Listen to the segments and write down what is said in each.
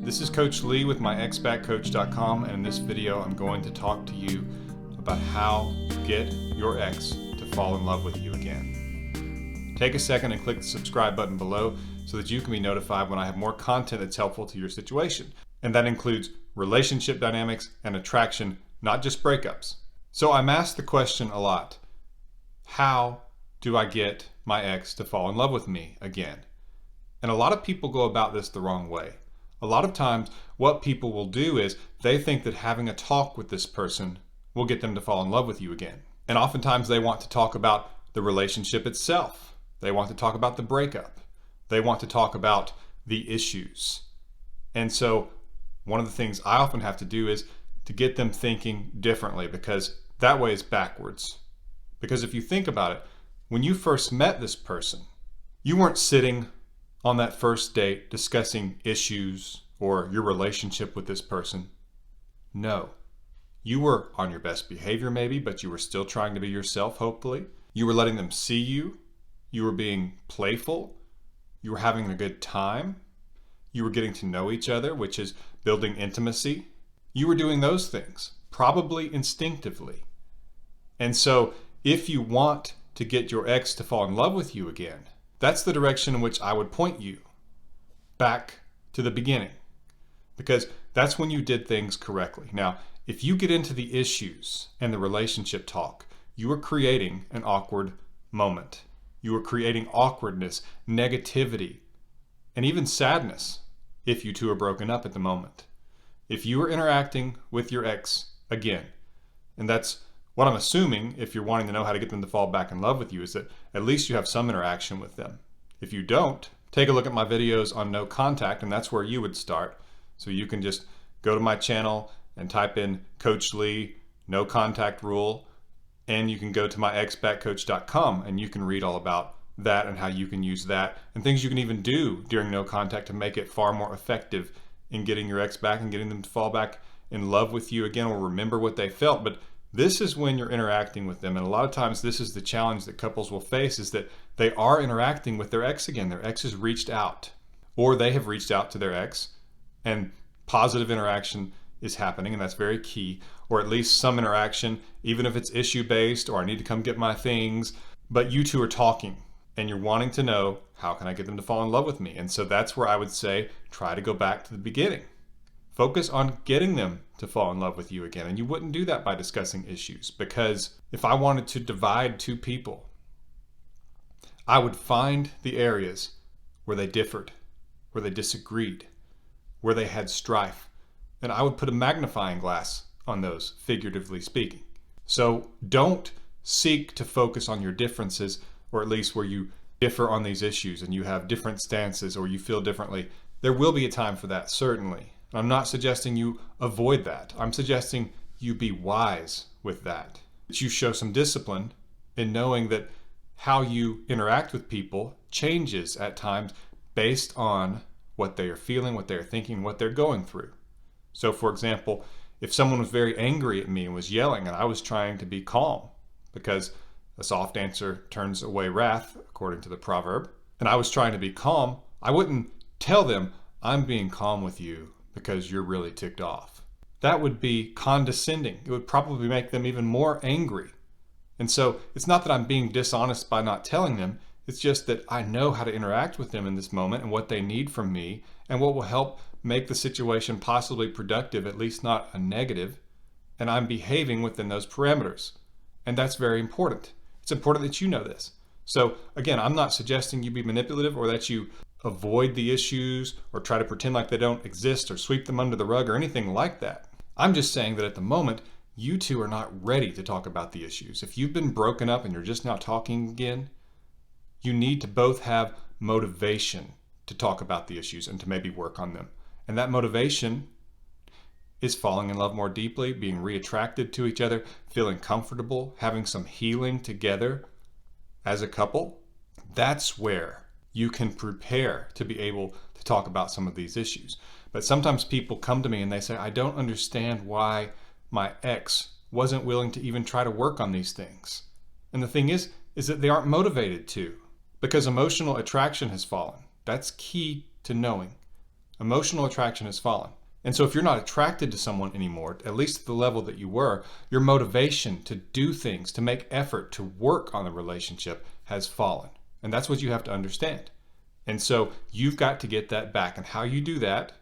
This is Coach Lee with myexbackcoach.com, and in this video I'm going to talk to you about how to get your ex to fall in love with you again. Take a second and click the subscribe button below so that you can be notified when I have more content that's helpful to your situation. And that includes relationship dynamics and attraction, not just breakups. So I'm asked the question a lot, how do I get my ex to fall in love with me again? And a lot of people go about this the wrong way. A lot of times what people will do is they think that having a talk with this person will get them to fall in love with you again. And oftentimes they want to talk about the relationship itself. They want to talk about the breakup. They want to talk about the issues. And so one of the things I often have to do is to get them thinking differently, because that way is backwards. Because if you think about it, when you first met this person, you weren't sitting on that first date discussing issues or your relationship with this person. No. You were on your best behavior maybe, but you were still trying to be yourself, hopefully. You were letting them see you. You were being playful. You were having a good time. You were getting to know each other, which is building intimacy. You were doing those things, probably instinctively. And so if you want to get your ex to fall in love with you again, that's the direction in which I would point you, back to the beginning, because that's when you did things correctly. Now, if you get into the issues and the relationship talk, you are creating an awkward moment. You are creating awkwardness, negativity, and even sadness if you two are broken up at the moment. If you are interacting with your ex again, and that's what I'm assuming, if you're wanting to know how to get them to fall back in love with you, is that at least you have some interaction with them. If you don't, take a look at my videos on no contact, and that's where you would start. So you can just go to my channel and type in Coach Lee, no contact rule, and you can go to myexbackcoach.com and you can read all about that and how you can use that and things you can even do during no contact to make it far more effective in getting your ex back and getting them to fall back in love with you again or remember what they felt. But this is when you're interacting with them, and a lot of times this is the challenge that couples will face, is that they are interacting with their ex again. Their ex has reached out, or they have reached out to their ex, and positive interaction is happening, and that's very key, or at least some interaction, even if it's issue-based, or I need to come get my things, but you two are talking, and you're wanting to know, how can I get them to fall in love with me? And so that's where I would say, try to go back to the beginning. Focus on getting them to fall in love with you again. And you wouldn't do that by discussing issues, because if I wanted to divide two people, I would find the areas where they differed, where they disagreed, where they had strife, and I would put a magnifying glass on those, figuratively speaking. So don't seek to focus on your differences, or at least where you differ on these issues and you have different stances or you feel differently. There will be a time for that, certainly. I'm not suggesting you avoid that. I'm suggesting you be wise with that. That you show some discipline in knowing that how you interact with people changes at times based on what they are feeling, what they're thinking, what they're going through. So for example, if someone was very angry at me and was yelling and I was trying to be calm, because a soft answer turns away wrath, according to the proverb, and I was trying to be calm, I wouldn't tell them, I'm being calm with you because you're really ticked off. That would be condescending. It would probably make them even more angry. And so it's not that I'm being dishonest by not telling them, it's just that I know how to interact with them in this moment and what they need from me and what will help make the situation possibly productive, at least not a negative, and I'm behaving within those parameters. And that's very important. It's important that you know this. So again, I'm not suggesting you be manipulative or that you avoid the issues or try to pretend like they don't exist or sweep them under the rug or anything like that. I'm just saying that at the moment, you two are not ready to talk about the issues. If you've been broken up and you're just now talking again, you need to both have motivation to talk about the issues and to maybe work on them. And that motivation is falling in love more deeply, being reattracted to each other, feeling comfortable, having some healing together as a couple. That's where you can prepare to be able to talk about some of these issues. But sometimes people come to me and they say, I don't understand why my ex wasn't willing to even try to work on these things. And the thing is that they aren't motivated to, because emotional attraction has fallen. That's key to knowing. Emotional attraction has fallen. And so if you're not attracted to someone anymore, at least at the level that you were, your motivation to do things, to make effort, to work on the relationship has fallen. And that's what you have to understand. And so you've got to get that back. And how you do that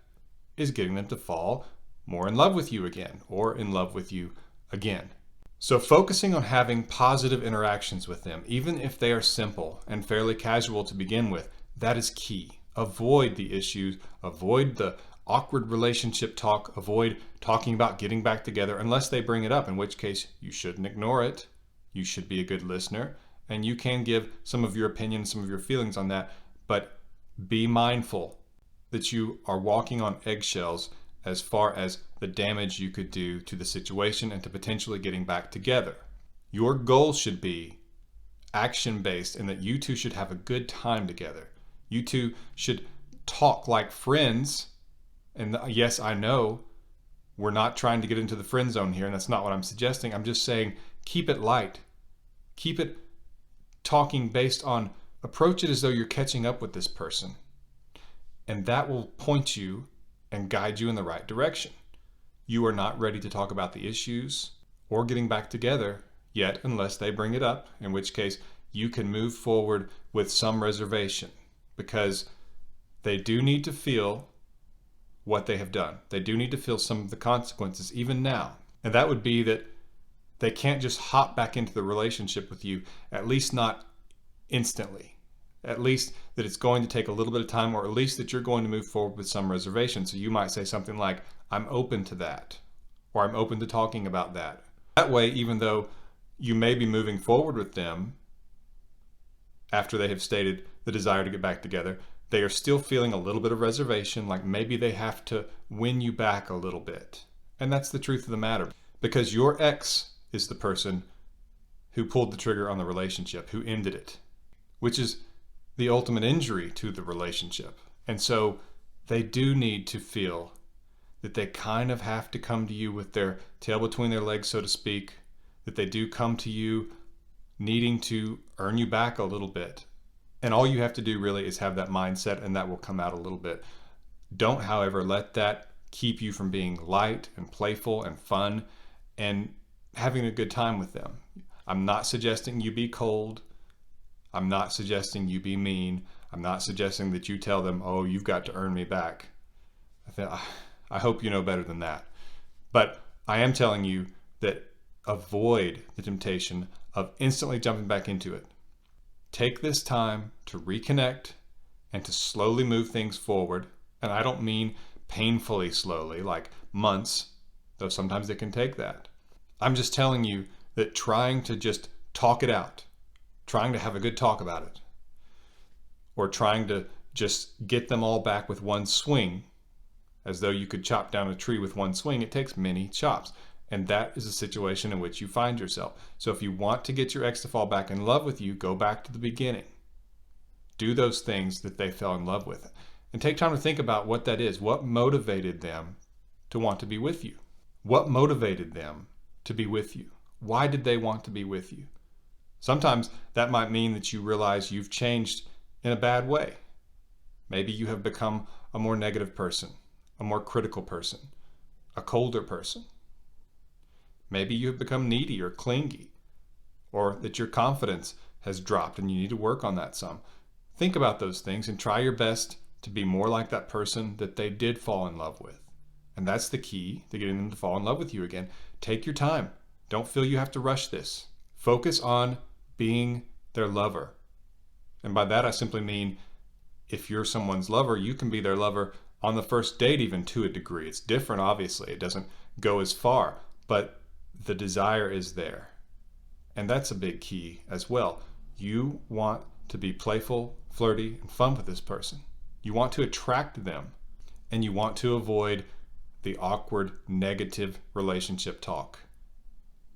is getting them to fall more in love with you again, or in love with you again. So focusing on having positive interactions with them, even if they are simple and fairly casual to begin with, that is key. Avoid the issues, avoid the awkward relationship talk, avoid talking about getting back together unless they bring it up, in which case you shouldn't ignore it. You should be a good listener, and you can give some of your opinions, some of your feelings on that, but be mindful that you are walking on eggshells as far as the damage you could do to the situation and to potentially getting back together. Your goal should be action-based, and that you two should have a good time together. You two should talk like friends. And yes, I know we're not trying to get into the friend zone here, and that's not what I'm suggesting. I'm just saying keep it light. Keep it talking based on, approach it as though you're catching up with this person. And that will point you and guide you in the right direction. You are not ready to talk about the issues or getting back together yet unless they bring it up, in which case you can move forward with some reservation, because they do need to feel what they have done. They do need to feel some of the consequences even now. And that would be that they can't just hop back into the relationship with you, at least not instantly. At least that it's going to take a little bit of time, or at least that you're going to move forward with some reservation. So you might say something like, I'm open to that, or I'm open to talking about that. That way, even though you may be moving forward with them after they have stated the desire to get back together, they are still feeling a little bit of reservation, like maybe they have to win you back a little bit. And that's the truth of the matter, because your ex is the person who pulled the trigger on the relationship, who ended it, which is the ultimate injury to the relationship. And so they do need to feel that they kind of have to come to you with their tail between their legs, so to speak, that they do come to you needing to earn you back a little bit. And all you have to do really is have that mindset, and that will come out a little bit. Don't, however, let that keep you from being light and playful and fun and having a good time with them. I'm not suggesting you be cold. I'm not suggesting you be mean. I'm not suggesting that you tell them, oh, you've got to earn me back. I hope you know better than that. But I am telling you that avoid the temptation of instantly jumping back into it. Take this time to reconnect and to slowly move things forward. And I don't mean painfully slowly, like months, though sometimes it can take that. I'm just telling you that trying to just talk it out, trying to have a good talk about it, or trying to just get them all back with one swing, as though you could chop down a tree with one swing, it takes many chops. And that is a situation in which you find yourself. So if you want to get your ex to fall back in love with you, go back to the beginning. Do those things that they fell in love with. And take time to think about what that is. What motivated them to want to be with you? What motivated them to be with you? Why did they want to be with you? Sometimes that might mean that you realize you've changed in a bad way. Maybe you have become a more negative person, a more critical person, a colder person. Maybe you have become needy or clingy, or that your confidence has dropped and you need to work on that some. Think about those things and try your best to be more like that person that they did fall in love with. And that's the key to getting them to fall in love with you again. Take your time. Don't feel you have to rush this. Focus on being their lover. And by that I simply mean, if you're someone's lover, you can be their lover on the first date, even to a degree. It's different, obviously. It doesn't go as far, but the desire is there. And that's a big key as well. You want to be playful, flirty, and fun with this person. You want to attract them, and you want to avoid the awkward, negative relationship talk.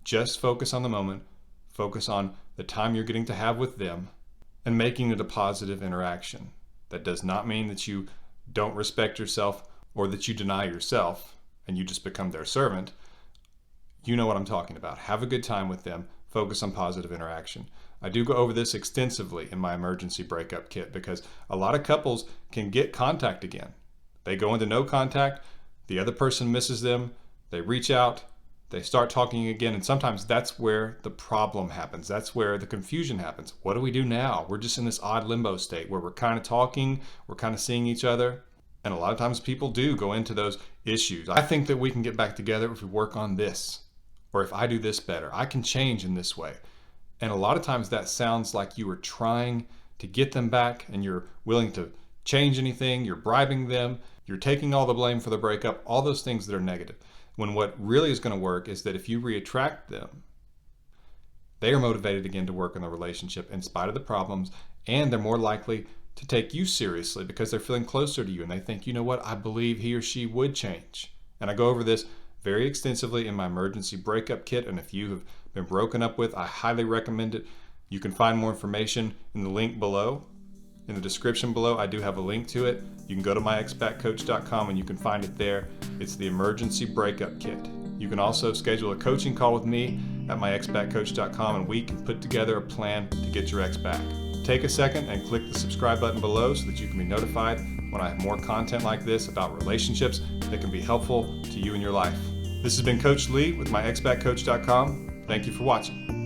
Just focus on the moment, focus on the time you're getting to have with them, and making it a positive interaction. That does not mean that you don't respect yourself or that you deny yourself and you just become their servant. You know what I'm talking about. Have a good time with them. Focus on positive interaction. I do go over this extensively in my emergency breakup kit, because a lot of couples can get contact again. They go into no contact, the other person misses them, they reach out, they start talking again, and sometimes that's where the problem happens. That's where the confusion happens. What do we do now? We're just in this odd limbo state where we're kind of talking, we're kind of seeing each other, and a lot of times people do go into those issues. I think that we can get back together if we work on this, or if I do this better. I can change in this way. And a lot of times that sounds like you are trying to get them back and you're willing to change anything, you're bribing them, you're taking all the blame for the breakup, all those things that are negative. When what really is going to work is that if you reattract them, they are motivated again to work in the relationship in spite of the problems, and they're more likely to take you seriously because they're feeling closer to you and they think, you know what, I believe he or she would change. And I go over this very extensively in my emergency breakup kit, and if you have been broken up with, I highly recommend it. You can find more information in the link below. In the description below, I do have a link to it. You can go to myexpatcoach.com and you can find it there. It's the emergency breakup kit. You can also schedule a coaching call with me at myexpatcoach.com and we can put together a plan to get your ex back. Take a second and click the subscribe button below so that you can be notified when I have more content like this about relationships that can be helpful to you in your life. This has been Coach Lee with myexpatcoach.com. Thank you for watching.